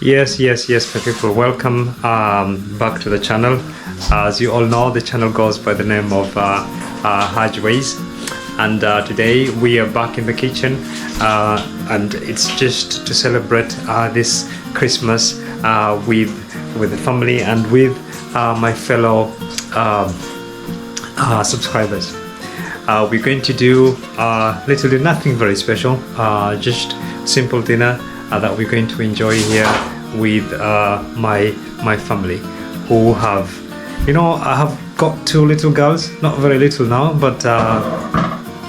Yes, my people. Welcome back to the channel. As you all know, the channel goes by the name of Hajways, and today we are back in the kitchen, and it's just to celebrate this Christmas with the family and with my fellow subscribers. We're going to do literally nothing very special, just simple dinner that we're going to enjoy here with my family, who have, I have got two little girls, not very little now, but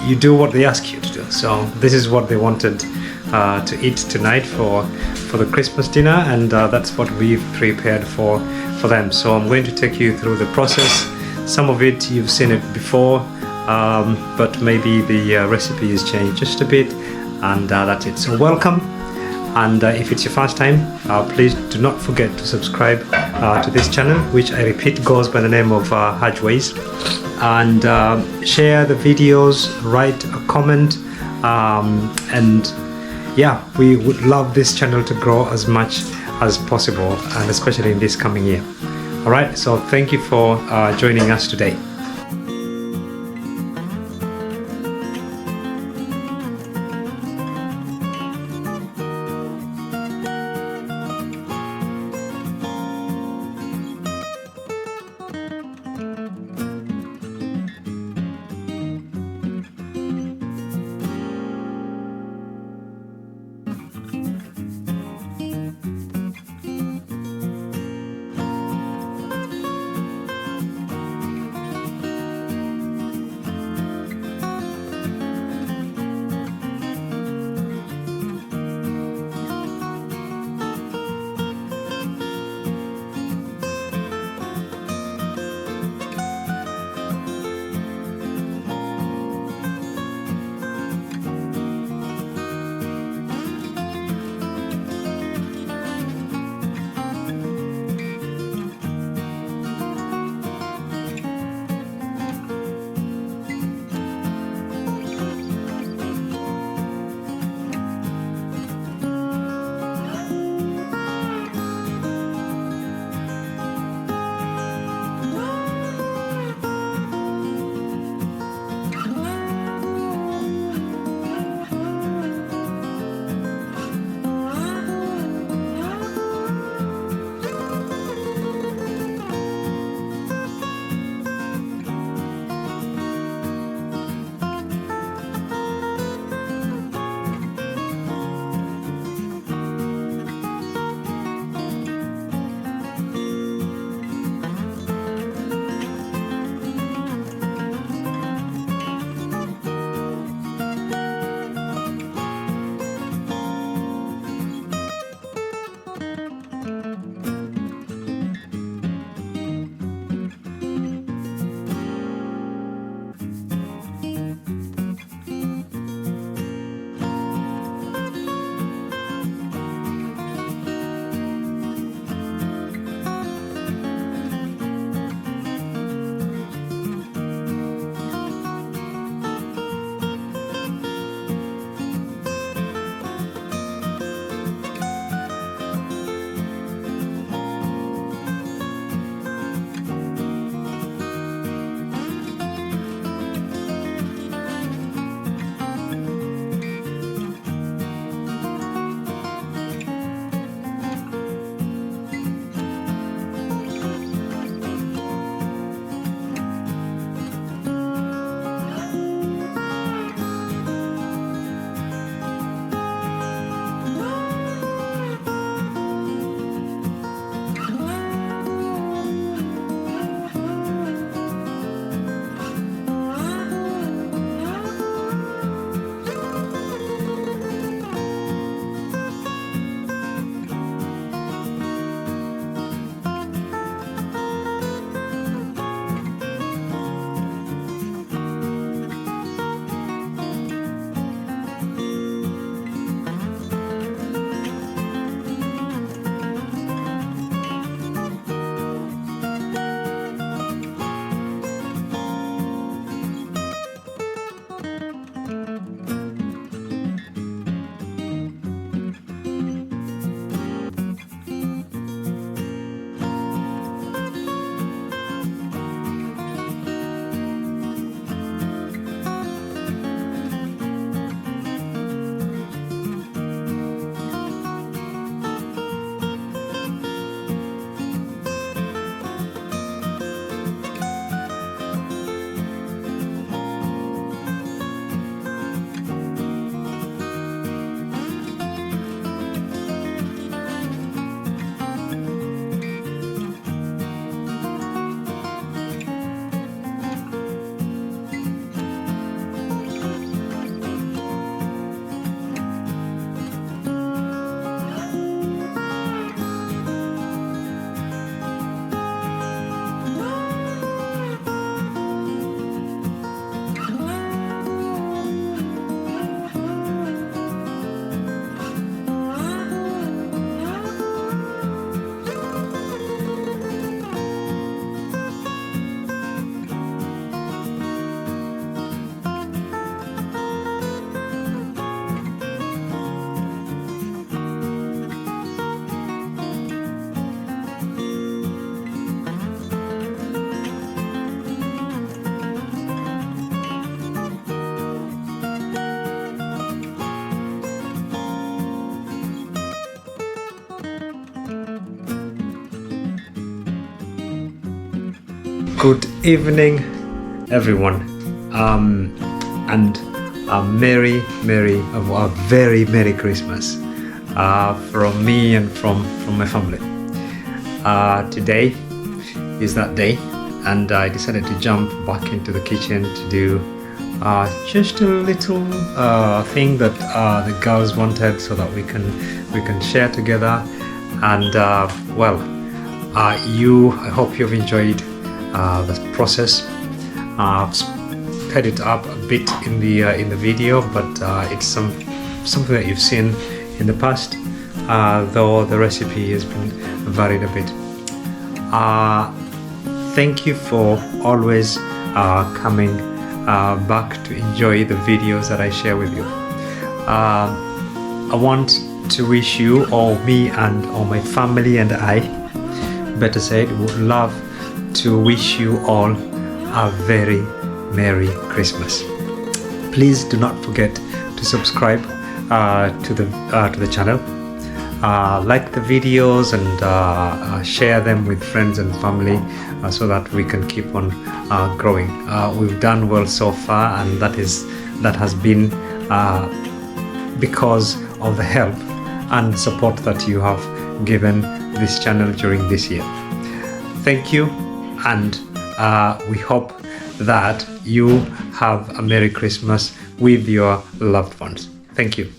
you do what they ask you to do. So this is what they wanted to eat tonight for the Christmas dinner, and that's what we've prepared for them. So I'm going to take you through the process. Some of it you've seen it before, but maybe the recipe has changed just a bit, and that's it. So welcome, and if it's your first time, please do not forget to subscribe to this channel, which I repeat goes by the name of Hajways, and share the videos, write a comment, and yeah, we would love this channel to grow as much as possible, and especially in this coming year. All right, so thank you for joining us today. Good evening, everyone, and a very Merry Christmas from me and from my family. Today is that day, and I decided to jump back into the kitchen to do just a little thing that the girls wanted, so that we can share together. And I hope you've enjoyed the process. I've sped it up a bit in the video, but it's something that you've seen in the past, though the recipe has been varied a bit. Thank you for always coming back to enjoy the videos that I share with you. I want to wish you, or me and all my family and I, better said, would love to wish you all a very Merry Christmas. Please do not forget to subscribe to the channel, like the videos, and share them with friends and family, so that we can keep on growing. We've done well so far, and that has been because of the help and support that you have given this channel during this year. Thank you, and we hope that you have a Merry Christmas with your loved ones. Thank you.